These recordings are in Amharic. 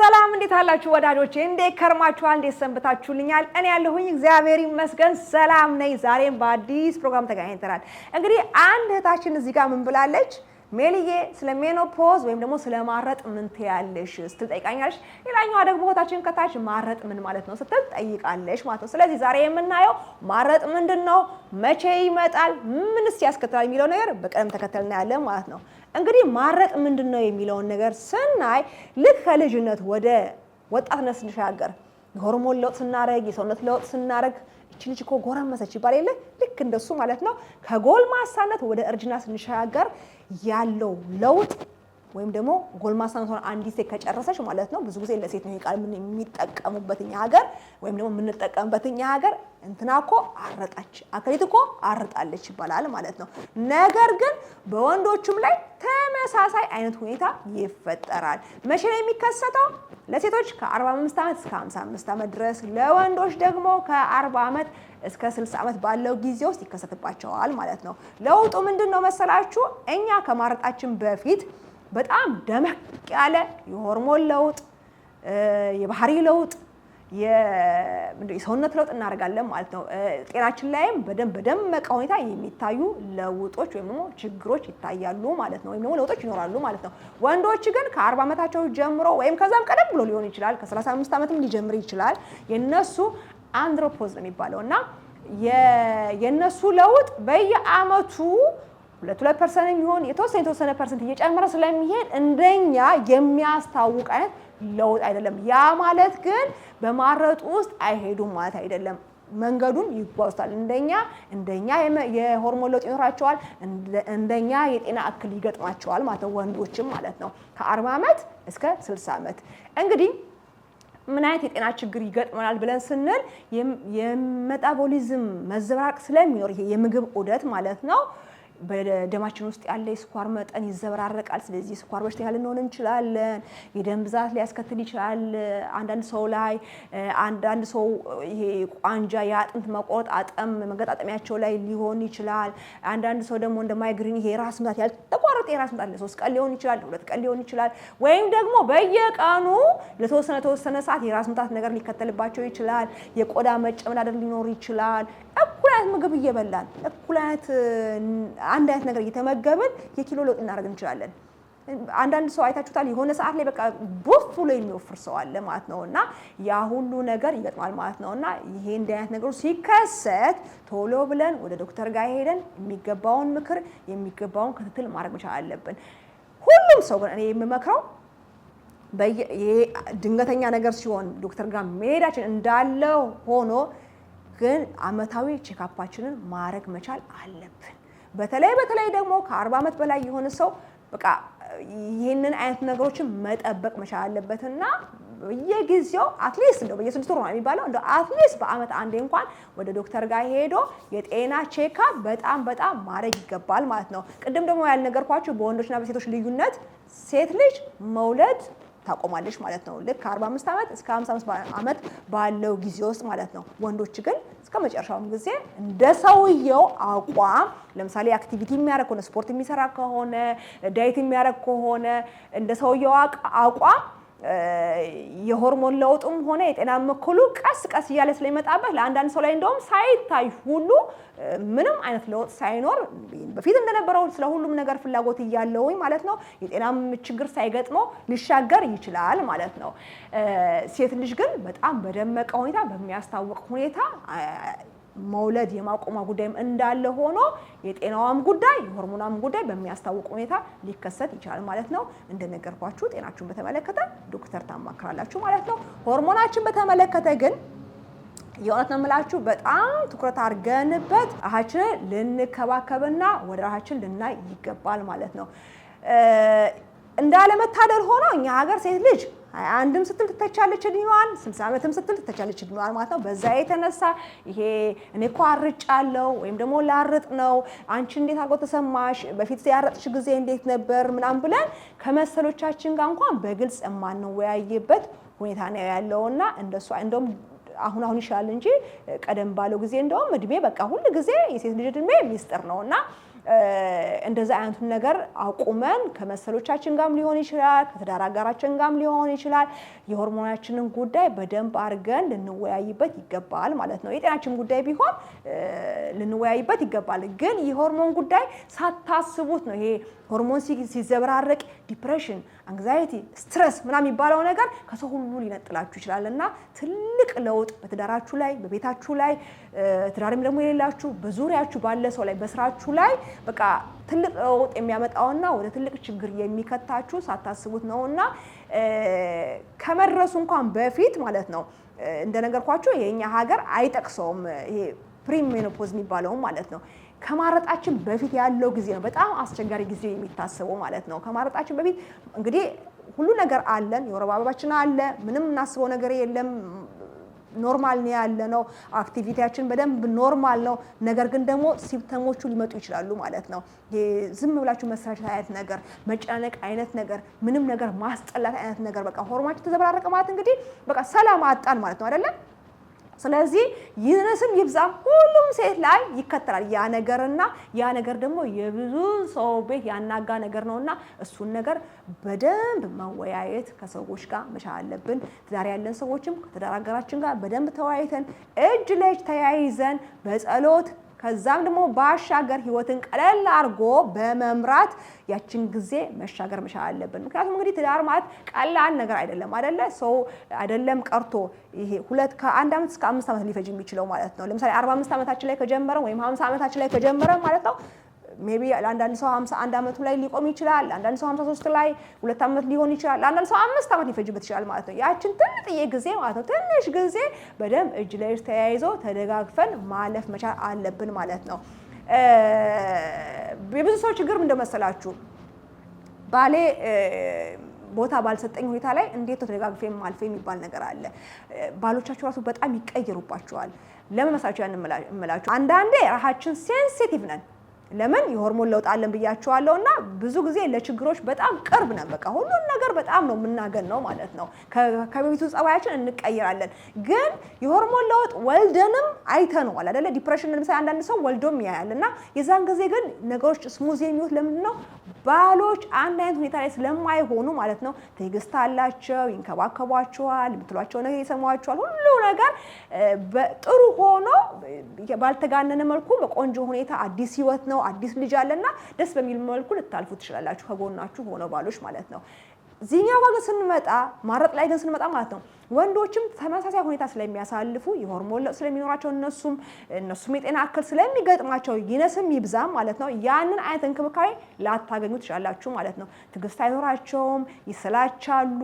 ሰላም እንዴት አላችሁ ወዳጆቼ? እንዴት ከርማችኋል? እንዴት ሰንብታችሁልኛል? እኔ ያለሁኝ እግዚአብሔር ይመስገን ሰላም ነኝ። ዛሬም በአዲስ ፕሮግራም ተገናኝተናል። እንግዲህ አንድ እህታችን እዚህ ጋር ምን ብላለች? ሜሊዬ ስለ ሜኖፖዝ ወይም ደግሞ ስለ ማረጥ ምን ትያለሽ ስትል ጠይቃኛለች። ሌላኛዋ ደግሞ እህታችን ከታች ማረጥ ምን ማለት ነው ስትል ጠይቃለች ማለት ነው። ስለዚህ ዛሬ የምናየው ማረጥ ምንድነው፣ መቼ ይመጣል፣ ምንስ ያስከትላል የሚለው ነገር በቀደም ተከተል እናያለን ማለት ነው። እንግዲህ ማረጥ ምንድነው የሚለውን ነገር ስናይ ልክ ከልጅነት ወደ ወጣትነት ስንሻገር የሆርሞን ለውጥ ስናረግ፣ የሰውነት ለውጥ ስናረግ እቺ ልጅ እኮ ጎረመሰች ይባል የለ ልክ እንደሱ ማለት ነው። ከጎልማሳነት ወደ እርጅና ስንሻገር ያለው ለውጥ ወይም ደግሞ ጎልማሳነቷን አንዲት ሴት ከጨረሰች ማለት ነው። ብዙ ጊዜ ለሴት ነው ቃል ምን የሚጠቀሙበት እኛ ሀገር ወይም ደግሞ የምንጠቀምበት እኛ ሀገር እንትና እኮ አረጣች፣ አከሊት እኮ አርጣለች ይባላል ማለት ነው። ነገር ግን በወንዶቹም ላይ ተመሳሳይ አይነት ሁኔታ ይፈጠራል። መቼ ነው የሚከሰተው? ለሴቶች ከ45 ዓመት እስከ 55 ዓመት ድረስ፣ ለወንዶች ደግሞ ከ40 ዓመት እስከ 60 ዓመት ባለው ጊዜ ውስጥ ይከሰትባቸዋል ማለት ነው። ለውጡ ምንድነው መሰላችሁ? እኛ ከማረጣችን በፊት በጣም ደመቅ ያለ የሆርሞን ለውጥ፣ የባህሪ ለውጥ፣ የሰውነት ለውጥ እናደርጋለን ማለት ነው። ጤናችን ላይም በደመቀ ሁኔታ የሚታዩ ለውጦች ወይም ደግሞ ችግሮች ይታያሉ ማለት ነው። ወይም ደግሞ ለውጦች ይኖራሉ ማለት ነው። ወንዶች ግን ከ40 ዓመታቸው ጀምሮ ወይም ከዛም ቀደም ብሎ ሊሆን ይችላል፣ ከ35 ዓመትም ሊጀምር ይችላል። የነሱ አንድሮፖዝ ነው የሚባለው እና የነሱ ለውጥ በየአመቱ 2% የሚሆን የተወሰነ ፐርሰንት እየጨመረ ስለሚሄድ እንደኛ የሚያስታውቅ አይነት ለውጥ አይደለም። ያ ማለት ግን በማረጡ ውስጥ አይሄዱም ማለት አይደለም። መንገዱን ይጓዙታል። እንደኛ የሆርሞን ለውጥ ይኖራቸዋል፣ እንደኛ የጤና እክል ይገጥማቸዋል ማለት ነው። ወንዶችም ማለት ነው ከ40 ዓመት እስከ 60 ዓመት እንግዲህ ምን አይነት የጤና ችግር ይገጥመናል ብለን ስንል የሜታቦሊዝም መዘባረቅ ስለሚኖር ይሄ የምግብ ዑደት ማለት ነው። በደማችን ውስጥ ያለ የስኳር መጠን ይዘበራረቃል። ስለዚህ የስኳር በሽተኛ ልንሆን እንችላለን። የደም ብዛት ሊያስከትል ይችላል አንዳንድ ሰው ላይ። አንዳንድ ሰው ይሄ ቋንጃ የአጥንት መቆጣጠም መገጣጠሚያቸው ላይ ሊሆን ይችላል። አንዳንድ ሰው ደግሞ እንደ ማይግሪን ይሄ ራስ ምታት ያልተቋረጠ የራስ ምታት ለ3 ቀን ሊሆን ይችላል፣ 2 ቀን ሊሆን ይችላል። ወይም ደግሞ በየቀኑ ለተወሰነ ሰዓት የራስ ምታት ነገር ሊከተልባቸው ይችላል። የቆዳ መጨመዳደር ሊኖር ይችላል። እኩል አይነት ምግብ እየበላን እኩል አይነት አንድ አይነት ነገር እየተመገብን የኪሎ ለውጥ እናደርግ እንችላለን። አንዳንድ ሰው አይታችሁታል፣ የሆነ ሰዓት ላይ በቃ ቦፍ ብሎ የሚወፍር ሰው አለ ማለት ነውና ያ ሁሉ ነገር ይገጥማል ማለት ነውና ይሄ እንደ አይነት ነገሩ ሲከሰት ቶሎ ብለን ወደ ዶክተር ጋር ሄደን የሚገባውን ምክር የሚገባውን ክትትል ማድረግ መቻል አለብን። ሁሉም ሰው ግን እኔ የምመክረው ይሄ ድንገተኛ ነገር ሲሆን ዶክተር ጋር መሄዳችን እንዳለ ሆኖ ግን አመታዊ ቼክአፓችንን ማድረግ መቻል አለብን። በተለይ ደግሞ ከ40 ዓመት በላይ የሆነ ሰው በቃ ይሄንን አይነት ነገሮችን መጠበቅ መቻል አለበትና በየጊዜው አትሊስት እንደው በየ6 ወር ነው የሚባለው እንደው አትሊስት በአመት አንዴ እንኳን ወደ ዶክተር ጋር ሄዶ የጤና ቼክአፕ በጣም ማድረግ ይገባል ማለት ነው። ቅድም ደግሞ ያልነገርኳችሁ በወንዶችና በሴቶች ልዩነት ሴት ልጅ መውለድ ታቆማለች ማለት ነው። ልክ ከ45 ዓመት እስከ 55 ዓመት ባለው ጊዜ ውስጥ ማለት ነው። ወንዶች ግን እስከ መጨረሻው ጊዜ እንደ ሰውየው አቋም ለምሳሌ አክቲቪቲ የሚያደርግ ከሆነ ስፖርት የሚሰራ ከሆነ ዳይት የሚያደርግ ከሆነ እንደ ሰውየው አቋም የሆርሞን ለውጥም ሆነ የጤና መከሉ ቀስ እያለ ስለሚመጣበት ለአንዳንድ ሰው ላይ እንደውም ሳይታይ ሁሉ ምንም አይነት ለውጥ ሳይኖር በፊት እንደነበረው ስለሁሉም ነገር ፍላጎት እያለው ማለት ነው የጤናም ችግር ሳይገጥመው ሊሻገር ይችላል ማለት ነው። ሴት ልጅ ግን በጣም በደመቀ ሁኔታ በሚያስታውቅ ሁኔታ መውለድ የማቆማ ጉዳይም እንዳለ ሆኖ የጤናዋም ጉዳይ የሆርሞናም ጉዳይ በሚያስታውቅ ሁኔታ ሊከሰት ይችላል ማለት ነው። እንደነገርኳችሁ ጤናችሁን በተመለከተ ዶክተር ታማክራላችሁ ማለት ነው። ሆርሞናችን በተመለከተ ግን የእውነት ነው የምላችሁ በጣም ትኩረት አድርገንበት ራሳችንን ልንከባከብና ወደ ራሳችን ልናይ ይገባል ማለት ነው። እንዳለመታደል ሆኖ እኛ ሀገር ሴት ልጅ 21ም ስትል ትተቻለች እድሜዋን፣ 60 ዓመትም ስትል ትተቻለች እድሜዋን ማለት ነው። በዛ የተነሳ ይሄ እኔ እኮ አርጫለሁ ወይም ደግሞ ላርጥ ነው፣ አንቺ እንዴት አድርጎ ተሰማሽ፣ በፊት ያረጥሽ ጊዜ እንዴት ነበር ምናምን ብለን ከመሰሎቻችን ጋር እንኳን በግልጽ የማንወያይበት ሁኔታ ነው ያለውና እንደሱ እንደውም አሁን ይሻላል እንጂ ቀደም ባለው ጊዜ እንደውም እድሜ በቃ ሁሉ ጊዜ የሴት ልጅ እድሜ ሚስጥር ነውና እንደዛ አይነቱን ነገር አቁመን ከመሰሎቻችን ጋርም ሊሆን ይችላል ከትዳር አጋራችን ጋርም ሊሆን ይችላል የሆርሞናችንን ጉዳይ በደንብ አድርገን ልንወያይበት ይገባል ማለት ነው የጤናችን ጉዳይ ቢሆን ልንወያይበት ይገባል ግን የሆርሞን ጉዳይ ሳታስቡት ነው ይሄ ሆርሞን ሲዘበራረቅ ዲፕሬሽን አንግዛይቲ ስትረስ ምናምን የሚባለው ነገር ከሰው ሁሉ ሊነጥላችሁ ይችላልና ትልቅ ለውጥ በትዳራችሁ ላይ በቤታችሁ ላይ ትዳርም ደግሞ የሌላችሁ በዙሪያችሁ ባለ ሰው ላይ በስራችሁ ላይ በቃ ትልቅ ለውጥ የሚያመጣውና ወደ ትልቅ ችግር የሚከታችሁ ሳታስቡት ነውና ከመድረሱ እንኳን በፊት ማለት ነው እንደነገርኳችሁ የኛ ሀገር አይጠቅሰውም ይሄ ፕሪሜኖፖዝ የሚባለው ማለት ነው ከማረጣችን በፊት ያለው ጊዜ ነው በጣም አስቸጋሪ ጊዜ የሚታሰበው ማለት ነው ከማረጣችን በፊት እንግዲህ ሁሉ ነገር አለን የወር አበባችን አለ ምንም እናስበው ነገር የለም ኖርማል ነው ያለነው አክቲቪቲያችን በደንብ ኖርማል ነው ነገር ግን ደግሞ ሲምፕተሞቹ ሊመጡ ይችላሉ ማለት ነው ዝም ብላችሁ መስራት አይነት ነገር መጨነቅ አይነት ነገር ምንም ነገር ማስጠላት አይነት ነገር በቃ ሆርሞናችን ተዘበራረቀ ማለት እንግዲህ በቃ ሰላም አጣን ማለት ነው አይደለ ስለዚህ ይነስም ይብዛም ሁሉም ሴት ላይ ይከተላል ያ ነገርና ያ ነገር ደግሞ የብዙ ሰው ቤት ያናጋ ነገር ነውና እሱን ነገር በደንብ መወያየት ከሰዎች ጋር መቻል አለብን ትዳር ያለን ሰዎችም ከትዳር አጋራችን ጋር በደንብ ተወያይተን እጅ ለእጅ ተያይዘን በጸሎት ከዛም ደግሞ ባሻገር ህይወትን ቀለል አርጎ በመምራት ያችን ጊዜ መሻገር መቻል አለብን ምክንያቱም እንግዲህ ትዳር ማለት ቀላል ነገር አይደለም አይደለ ሰው አይደለም ቀርቶ ይሄ ከአንድ አመት እስከ 5 አመት ሊፈጅ የሚችለው ማለት ነው ለምሳሌ 45 አመታችን ላይ ከጀመረ ወይም 50 አመታችን ላይ ከጀመረ ማለት ነው ሜቢ ለአንዳንድ ሰው 51 አመቱ ላይ ሊቆም ይችላል ለአንዳንድ ሰው 53 ላይ 2 አመት ሊሆን ይችላል ለአንዳንድ ሰው 5 አመት ሊፈጅበት ይችላል ማለት ነው ያችን ትንጥዬ ጊዜ ማለት ነው ትንሽ ጊዜ በደም እጅ ለእጅ ተያይዞ ተደጋግፈን ማለፍ መቻል አለብን ማለት ነው የብዙ ሰው ችግር እንደመሰላችሁ ባሌ ቦታ ባልሰጠኝ ሁኔታ ላይ እንዴት ተደጋግፌ ማልፈ የሚባል ነገር አለ ባሎቻችሁ ራሱ በጣም ይቀየሩባቸዋል ለምን መሳችሁ ያን እምላችሁ አንዳንዴ ራሳችን ሴንሲቲቭ ነን ለምን የሆርሞን ለውጥ አለን ብያቸዋለሁና ብዙ ጊዜ ለችግሮች በጣም ቅርብ ነን በቃ ሁሉን ነገር በጣም ነው የምናገነው ማለት ነው ከበፊቱ ጸባያችን እንቀየራለን ግን የሆርሞን ለውጥ ወልደንም አይተነዋል አይደለ ዲፕሬሽን ለምሳሌ አንዳንድ ሰው ወልዶም ያያልና የዛን ጊዜ ግን ነገሮች ስሙዝ የሚሆኑት ለምንድነው ባሎች አንድ አይነት ሁኔታ ላይ ስለማይሆኑ ማለት ነው ትዕግስት አላቸው ይንከባከቧቸዋል የምትሏቸው ነገር ይሰማዋቸዋል ሁሉ ነገር ጥሩ ሆኖ ባልተጋነነ መልኩ በቆንጆ ሁኔታ አዲስ ህይወት ነው አዲስ ልጅ አለና ደስ በሚል መልኩ ልታልፉ ትችላላችሁ ከጎናችሁ ሆነው ባሎች ማለት ነው ዚህኛው ጋር ስንመጣ ማረጥ ላይ ግን ስንመጣ ማለት ነው ወንዶችም ተመሳሳይ ሁኔታ ስለሚያሳልፉ የሆርሞን ለውጥ ስለሚኖራቸው እነሱም የጤና እክል ስለሚገጥማቸው ይነስም ይብዛም ማለት ነው ያንን አይነት እንክብካቤ ላታገኙ ትችላላችሁ ማለት ነው ትዕግስት አይኖራቸውም ይሰላቻሉ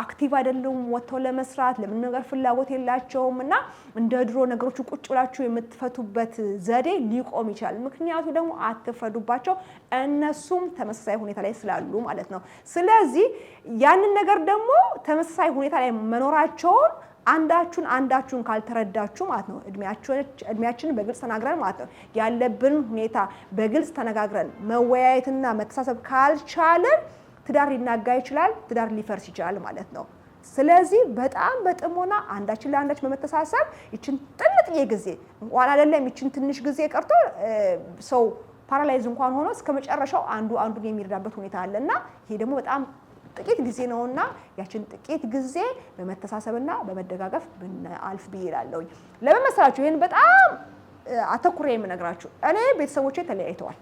አክቲቭ አይደሉም ወጥተው ለመስራት ለምን ነገር ፍላጎት የላቸውም እና እንደ ድሮ ነገሮች ቁጭ ብላችሁ የምትፈቱበት ዘዴ ሊቆም ይችላል ምክንያቱ ደግሞ አትፈዱባቸው እነሱም ተመሳሳይ ሁኔታ ላይ ስላሉ ማለት ነው ስለዚህ ያንን ነገር ደግሞ ተመሳሳይ ሁኔታ ላይ መኖራቸውን አንዳችሁን ካልተረዳችሁ ማለት ነው እድሜያችንን በግልጽ ተናግረን ማለት ነው ያለብን ሁኔታ በግልጽ ተነጋግረን መወያየትና መተሳሰብ ካልቻለን ትዳር ሊናጋ ይችላል ትዳር ሊፈርስ ይችላል ማለት ነው ስለዚህ በጣም በጥሞና አንዳችን ለአንዳችን በመተሳሰብ ይችን ጥንጥዬ ጊዜ እንኳን አይደለም ይችን ትንሽ ጊዜ ቀርቶ ሰው ፓራላይዝ እንኳን ሆኖ እስከመጨረሻው አንዱን የሚረዳበት ሁኔታ አለና ይሄ ደግሞ በጣም ጥቂት ጊዜ ነውና ያችን ጥቂት ጊዜ በመተሳሰብና በመደጋገፍ ብናልፍ ብይላለሁ ለምን መሰላችሁ ይሄን በጣም አተኩሬ የምነግራችሁ እኔ ቤተሰቦቼ ተለያይተዋል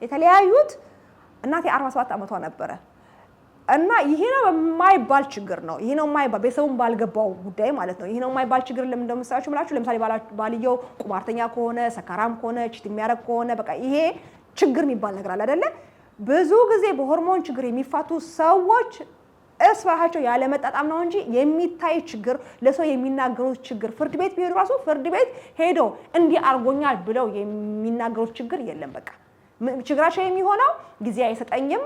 የተለያዩት እናቴ 47 አመቷ ነበረ እና ይሄ ነው የማይባል ችግር ነው ይሄ ነው የማይባል ቤተሰቡን ባልገባው ጉዳይ ማለት ነው ይሄ ነው የማይባል ችግር ለምን እንደምሳችሁ ማለት ለምሳሌ ባልየው ቁማርተኛ ከሆነ ሰካራም ከሆነ ቺት የሚያረግ ከሆነ በቃ ይሄ ችግር የሚባል ነገር አለ አይደለ ብዙ ጊዜ በሆርሞን ችግር የሚፋቱ ሰዎች እርስ በርሳቸው ያለ መጣጣም ነው እንጂ የሚታይ ችግር ለሰው የሚናገሩት ችግር ፍርድ ቤት ቢሄዱ ራሱ ፍርድ ቤት ሄዶ እንዲህ አርጎኛል ብለው የሚናገሩት ችግር የለም በቃ ችግራቸው የሚሆነው ጊዜ አይሰጠኝም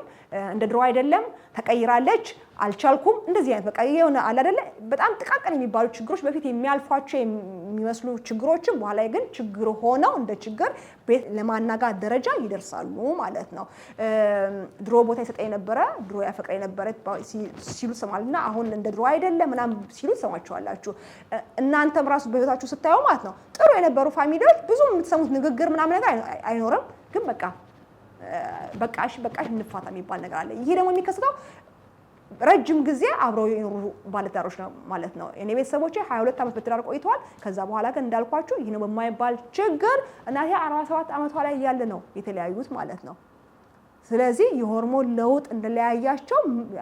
እንደ ድሮ አይደለም ተቀይራለች አልቻልኩም እንደዚህ አይነት በቃ የሆነ አለ አይደለ በጣም ጥቃቅን የሚባሉ ችግሮች በፊት የሚያልፏቸው የሚመስሉ ችግሮችን በኋላ ግን ችግር ሆነው እንደ ችግር ቤት ለማናጋት ደረጃ ይደርሳሉ ማለት ነው ድሮ ቦታ ይሰጠኝ ነበረ ድሮ ያፈቅረኝ ነበረ ሲሉ ሰማልና አሁን እንደ ድሮ አይደለም ምናም ሲሉ ሰማቸዋላችሁ እናንተም ራሱ በህይወታችሁ ስታዩ ማለት ነው ጥሩ የነበሩ ፋሚሊዎች ብዙ የምትሰሙት ንግግር ምናም ነገር አይኖርም ግን በቃሽ እንፋታ የሚባል ነገር አለ። ይሄ ደግሞ የሚከሰተው ረጅም ጊዜ አብረው የኖሩ ባለትዳሮች ነው ማለት ነው። እኔ ቤተሰቦቼ 22 ዓመት በትዳር ቆይተዋል። ከዛ በኋላ ግን እንዳልኳችሁ ይሄ ነው በማይባል ችግር እናቴ 47 ዓመቷ ላይ ያለ ነው የተለያዩት ማለት ነው። ስለዚህ የሆርሞን ለውጥ እንደለያያቸው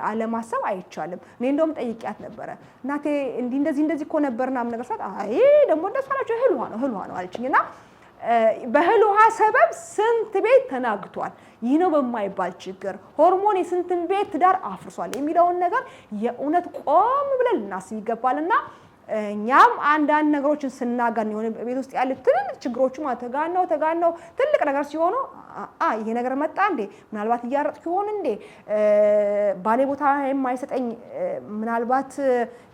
አለማሰብ አይቻልም። እኔ እንደውም ጠይቂያት ነበረ እናቴ እንደዚህ እኮ ነበርና ምን ነገር ሰዓት አይ ደግሞ እንደሱ አላችሁ እህል ውሃ ነው አለችኝና በእህል ውሃ ሰበብ ስንት ቤት ተናግቷል። ይህ ነው በማይባል ችግር ሆርሞን የስንትን ቤት ትዳር አፍርሷል የሚለውን ነገር የእውነት ቆም ብለን ልናስብ ይገባልና እኛም አንዳንድ ነገሮችን ስናገር የሆነ ቤት ውስጥ ያለ ትልልቅ ችግሮች ማለት ተጋነው ትልቅ ነገር ሲሆኑ ይሄ ነገር መጣ እንዴ ምናልባት እያረጥኩ ይሆን እንዴ ባሌ ቦታ የማይሰጠኝ ምናልባት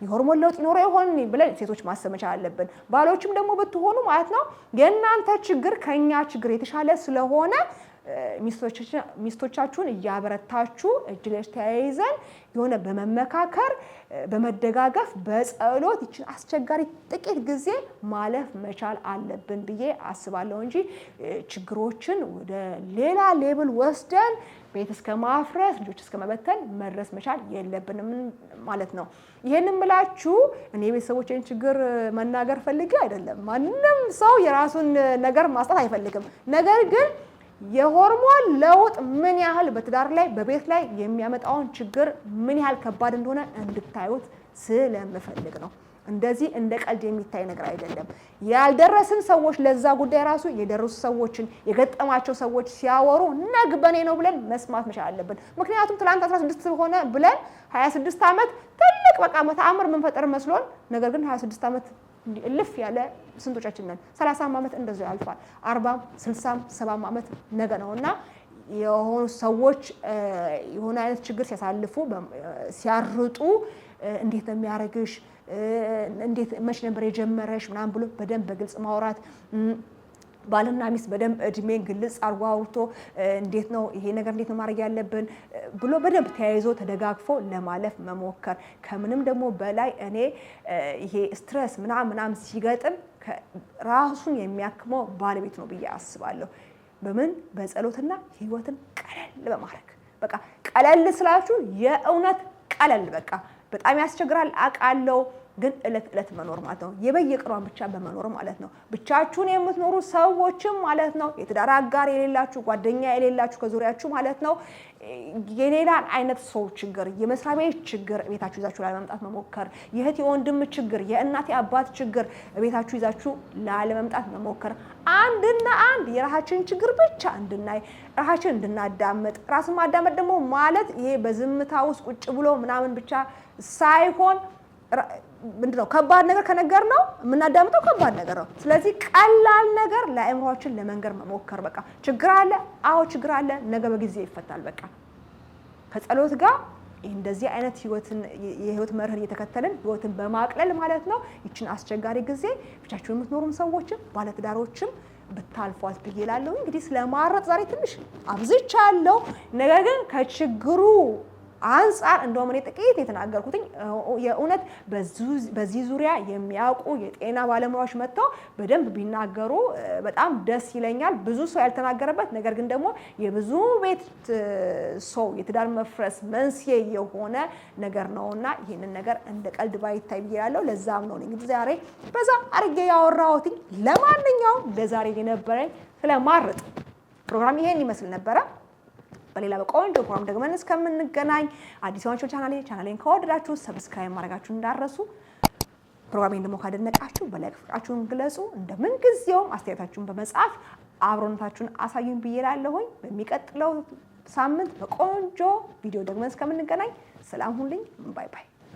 የሆርሞን ለውጥ ይኖረው ይሆን ብለን ሴቶች ማሰብ መቻል አለብን። ባሎችም ደግሞ ብትሆኑ ማለት ነው የእናንተ ችግር ከኛ ችግር የተሻለ ስለሆነ ሚስቶቻችሁን እያበረታችሁ እጅ ለእጅ ተያይዘን የሆነ በመመካከር በመደጋገፍ በጸሎት ይችን አስቸጋሪ ጥቂት ጊዜ ማለፍ መቻል አለብን ብዬ አስባለሁ እንጂ ችግሮችን ወደ ሌላ ሌብል ወስደን ቤት እስከ ማፍረስ ልጆች እስከ መበተን መድረስ መቻል የለብንም ማለት ነው። ይሄንን ብላችሁ እኔ ቤተሰቦቼን ችግር መናገር ፈልጌ አይደለም። ማንንም ሰው የራሱን ነገር ማስጣት አይፈልግም። ነገር ግን የሆርሞን ለውጥ ምን ያህል በትዳር ላይ በቤት ላይ የሚያመጣውን ችግር ምን ያህል ከባድ እንደሆነ እንድታዩት ስለምፈልግ ነው። እንደዚህ እንደ ቀልድ የሚታይ ነገር አይደለም። ያልደረስን ሰዎች ለዛ ጉዳይ ራሱ የደረሱ ሰዎችን የገጠማቸው ሰዎች ሲያወሩ ነግ በኔ ነው ብለን መስማት መቻል አለብን። ምክንያቱም ትላንት 16 ሆነ ብለን 26 ዓመት ትልቅ በቃ ተአምር መንፈጠር መስሎን ነገር ግን 26 ዓመት እልፍ ያለ ስንቶቻችን ነን? 30 ዓመት እንደዚህ ያልፋል። 40 60 70 ዓመት ነገ ነውና የሆኑ ሰዎች የሆነ አይነት ችግር ሲያሳልፉ ሲያርጡ እንዴት ነው የሚያረግሽ እንዴት መች ነበር የጀመረሽ ምናምን ብሎ በደንብ በግልጽ ማውራት ባልና ሚስት በደንብ እድሜን ግልጽ አርጎ አውርቶ እንዴት ነው ይሄ ነገር እንዴት ነው ማድረግ ያለብን ብሎ በደንብ ተያይዞ ተደጋግፎ ለማለፍ መሞከር። ከምንም ደግሞ በላይ እኔ ይሄ ስትረስ ምናምን ሲገጥም ራሱን የሚያክመው ባለቤት ነው ብዬ አስባለሁ። በምን በጸሎትና ህይወትን ቀለል በማድረግ በቃ ቀለል ስላችሁ የእውነት ቀለል በጣም ያስቸግራል አውቃለሁ። ግን እለት መኖር ማለት ነው የበየቀሯን ብቻ በመኖር ማለት ነው። ብቻችሁን የምትኖሩ ሰዎችም ማለት ነው የትዳር አጋር የሌላችሁ ጓደኛ የሌላችሁ ከዙሪያችሁ ማለት ነው የሌላን አይነት ሰው ችግር የመስሪያ ቤት ችግር ቤታችሁ ይዛችሁ ላለመምጣት መሞከር፣ የእህት የወንድም ችግር የእናት የአባት ችግር ቤታችሁ ይዛችሁ ላለመምጣት መሞከር። አንድና አንድ የራሳችንን ችግር ብቻ እንድናይ ራሳችንን እንድናዳምጥ። ራስን ማዳመጥ ደግሞ ማለት ይሄ በዝምታ ውስጥ ቁጭ ብሎ ምናምን ብቻ ሳይሆን ምንድነው ከባድ ነገር ከነገር ነው የምናዳምጠው ከባድ ነገር ነው። ስለዚህ ቀላል ነገር ለአእምሮአችን ለመንገር መሞከር። በቃ ችግር አለ፣ አዎ ችግር አለ፣ ነገ በጊዜ ይፈታል። በቃ ከጸሎት ጋር እንደዚህ አይነት የህይወት መርህን እየተከተልን ህይወትን በማቅለል ማለት ነው ይችን አስቸጋሪ ጊዜ ብቻችሁን የምትኖሩም ሰዎችም ባለትዳሮችም ብታልፏት ብዬ እላለሁ። እንግዲህ ስለማረጥ ዛሬ ትንሽ አብዝቻለሁ። ነገር ግን ከችግሩ አንፃር እንደውም እኔ ጥቂት የተናገርኩትኝ የእውነት በዚህ ዙሪያ የሚያውቁ የጤና ባለሙያዎች መጥተው በደንብ ቢናገሩ በጣም ደስ ይለኛል። ብዙ ሰው ያልተናገረበት ነገር ግን ደግሞ የብዙ ቤት ሰው የትዳር መፍረስ መንስኤ የሆነ ነገር ነውና ይህንን ነገር እንደ ቀልድ ባይታይ ብያለሁ። ለዛም ነው እንግዲህ ዛሬ በዛ አርጌ ያወራሁትኝ። ለማንኛውም ለዛሬ የነበረኝ ስለማረጥ ፕሮግራም ይሄን ይመስል ነበረ። በሌላ በቆንጆ ፕሮግራም ደግመን እስከምንገናኝ አዲስ የሆናችሁ ቻናሌን ከወደዳችሁ ሰብስክራይብ ማድረጋችሁን እንዳትረሱ። ፕሮግራሜን ደግሞ ካደነቃችሁ በላይክ ፍቅራችሁን ግለጹ። እንደምን ጊዜውም አስተያየታችሁን በመጻፍ አብሮነታችሁን አሳዩን ብዬ እላለሁኝ። በሚቀጥለው ሳምንት በቆንጆ ቪዲዮ ደግመን እስከምንገናኝ ሰላም ሁኑልኝ። ባይ ባይ።